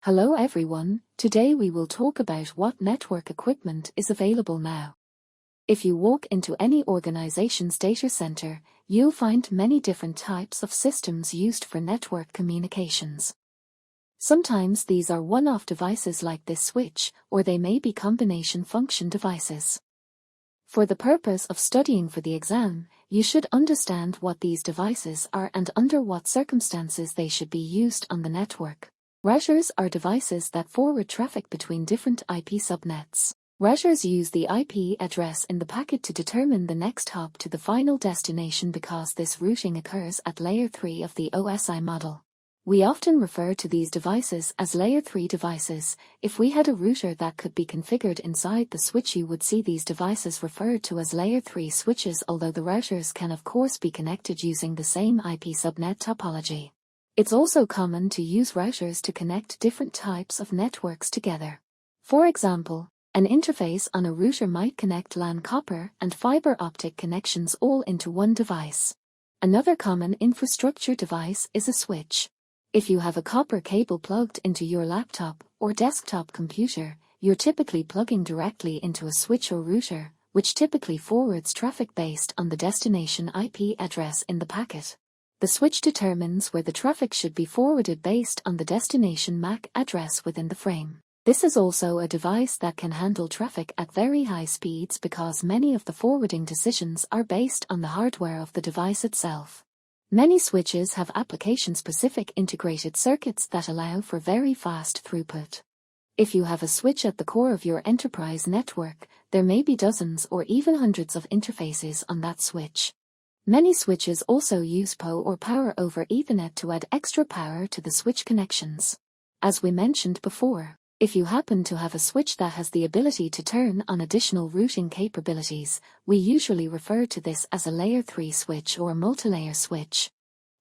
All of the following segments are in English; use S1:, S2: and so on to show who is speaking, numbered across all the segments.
S1: Hello everyone, today we will talk about what network equipment is available now. If you walk into any organization's data center, you'll find many different types of systems used for network communications. Sometimes these are one-off devices like this switch, or they may be combination function devices. For the purpose of studying for the exam, you should understand what these devices are and under what circumstances they should be used on the network. Routers are devices that forward traffic between different IP subnets. Routers use the IP address in the packet to determine the next hop to the final destination because this routing occurs at layer 3 of the OSI model. We often refer to these devices as layer 3 devices. If we had a router that could be configured inside the switch, you would see these devices referred to as layer 3 switches, although the routers can of course be connected using the same IP subnet topology. It's also common to use routers to connect different types of networks together. For example, an interface on a router might connect LAN copper and fiber optic connections all into one device. Another common infrastructure device is a switch. If you have a copper cable plugged into your laptop or desktop computer, you're typically plugging directly into a switch or router, which typically forwards traffic based on the destination IP address in the packet. The switch determines where the traffic should be forwarded based on the destination MAC address within the frame. This is also a device that can handle traffic at very high speeds because many of the forwarding decisions are based on the hardware of the device itself. Many switches have application-specific integrated circuits that allow for very fast throughput. If you have a switch at the core of your enterprise network, there may be dozens or even hundreds of interfaces on that switch. Many switches also use PoE or Power over Ethernet to add extra power to the switch connections. As we mentioned before, if you happen to have a switch that has the ability to turn on additional routing capabilities, we usually refer to this as a layer 3 switch or a multilayer switch.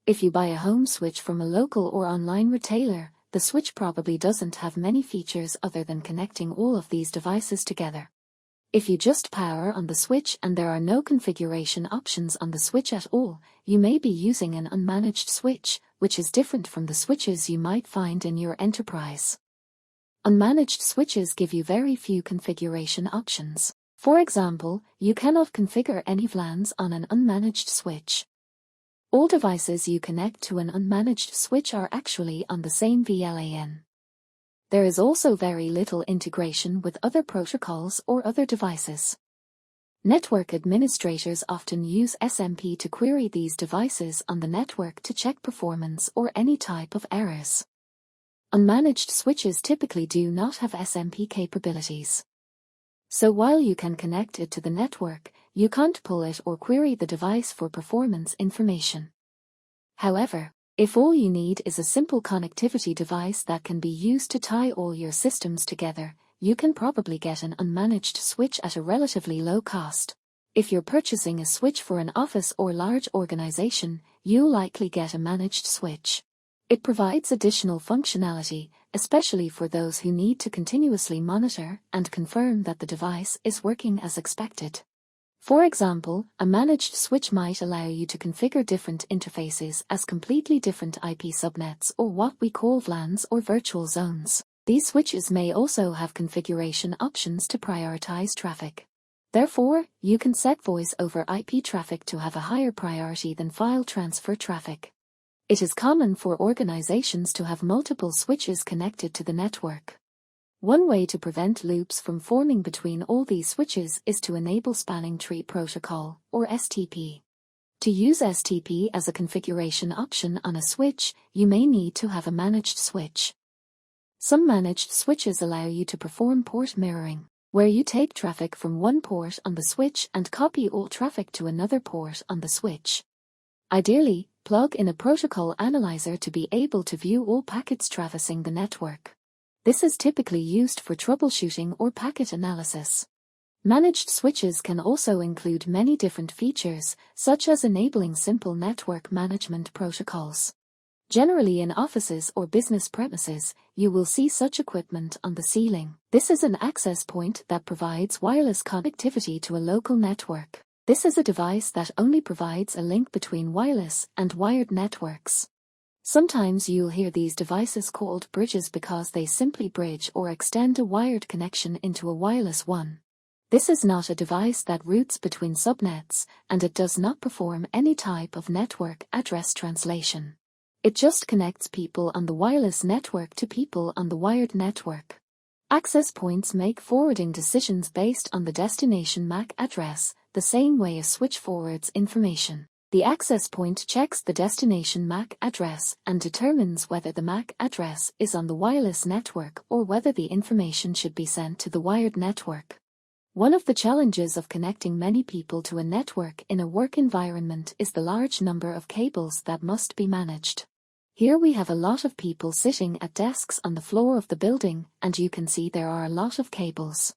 S1: If you buy a home switch from a local or online retailer, the switch probably doesn't have many features other than connecting all of these devices together. If you just power on the switch and there are no configuration options on the switch at all, you may be using an unmanaged switch, which is different from the switches you might find in your enterprise. Unmanaged switches give you very few configuration options. For example, you cannot configure any VLANs on an unmanaged switch. All devices you connect to an unmanaged switch are actually on the same VLAN. There is also very little integration with other protocols or other devices. Network administrators often use SMP to query these devices on the network to check performance or any type of errors. Unmanaged switches typically do not have SMP capabilities. So while you can connect it to the network, you can't pull it or query the device for performance information. However, if all you need is a simple connectivity device that can be used to tie all your systems together, you can probably get an unmanaged switch at a relatively low cost. If you're purchasing a switch for an office or large organization, you'll likely get a managed switch. It provides additional functionality, especially for those who need to continuously monitor and confirm that the device is working as expected. For example, a managed switch might allow you to configure different interfaces as completely different IP subnets or what we call VLANs or virtual zones. These switches may also have configuration options to prioritize traffic. Therefore, you can set voice over IP traffic to have a higher priority than file transfer traffic. It is common for organizations to have multiple switches connected to the network. One way to prevent loops from forming between all these switches is to enable Spanning Tree Protocol, or STP. To use STP as a configuration option on a switch, you may need to have a managed switch. Some managed switches allow you to perform port mirroring, where you take traffic from one port on the switch and copy all traffic to another port on the switch. Ideally, plug in a protocol analyzer to be able to view all packets traversing the network. This is typically used for troubleshooting or packet analysis. Managed switches can also include many different features, such as enabling simple network management protocols. Generally in offices or business premises, you will see such equipment on the ceiling. This is an access point that provides wireless connectivity to a local network. This is a device that only provides a link between wireless and wired networks. Sometimes you'll hear these devices called bridges because they simply bridge or extend a wired connection into a wireless one. This is not a device that routes between subnets, and it does not perform any type of network address translation. It just connects people on the wireless network to people on the wired network. Access points make forwarding decisions based on the destination MAC address, the same way a switch forwards information. The access point checks the destination MAC address and determines whether the MAC address is on the wireless network or whether the information should be sent to the wired network. One of the challenges of connecting many people to a network in a work environment is the large number of cables that must be managed. Here we have a lot of people sitting at desks on the floor of the building, and you can see there are a lot of cables.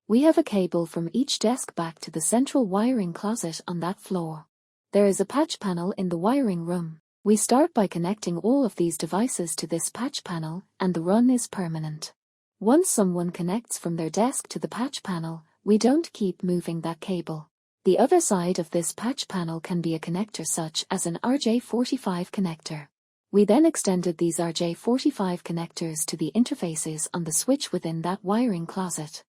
S1: We have a cable from each desk back to the central wiring closet on that floor. There is a patch panel in the wiring room. We start by connecting all of these devices to this patch panel, and the run is permanent. Once someone connects from their desk to the patch panel, we don't keep moving that cable. The other side of this patch panel can be a connector such as an RJ45 connector. We then extended these RJ45 connectors to the interfaces on the switch within that wiring closet.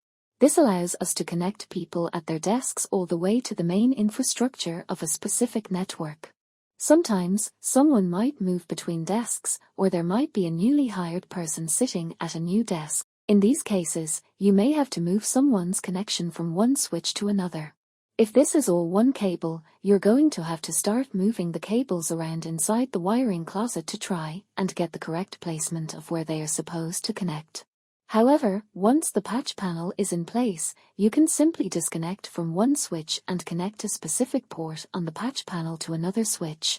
S1: This allows us to connect people at their desks all the way to the main infrastructure of a specific network. Sometimes, someone might move between desks, or there might be a newly hired person sitting at a new desk. In these cases, you may have to move someone's connection from one switch to another. If this is all one cable, you're going to have to start moving the cables around inside the wiring closet to try and get the correct placement of where they are supposed to connect. However, once the patch panel is in place, you can simply disconnect from one switch and connect a specific port on the patch panel to another switch.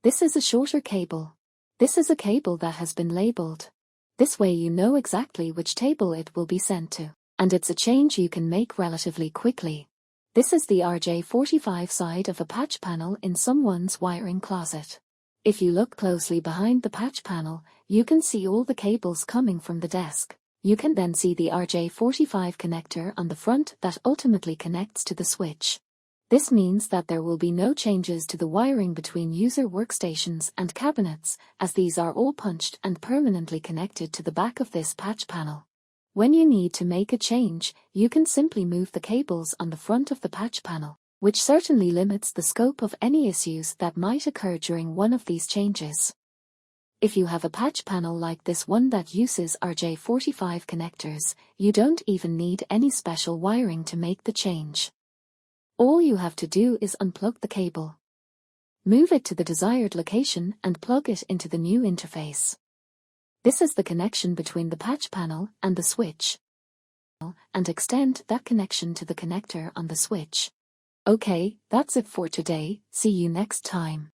S1: This is a shorter cable. This is a cable that has been labeled. This way you know exactly which table it will be sent to, and it's a change you can make relatively quickly. This is the RJ45 side of a patch panel in someone's wiring closet. If you look closely behind the patch panel, you can see all the cables coming from the desk. You can then see the RJ45 connector on the front that ultimately connects to the switch. This means that there will be no changes to the wiring between user workstations and cabinets, as these are all punched and permanently connected to the back of this patch panel. When you need to make a change, you can simply move the cables on the front of the patch panel, which certainly limits the scope of any issues that might occur during one of these changes. If you have a patch panel like this one that uses RJ45 connectors, you don't even need any special wiring to make the change. All you have to do is unplug the cable. Move it to the desired location and plug it into the new interface. This is the connection between the patch panel and the switch. And extend that connection to the connector on the switch. Okay, that's it for today. See you next time.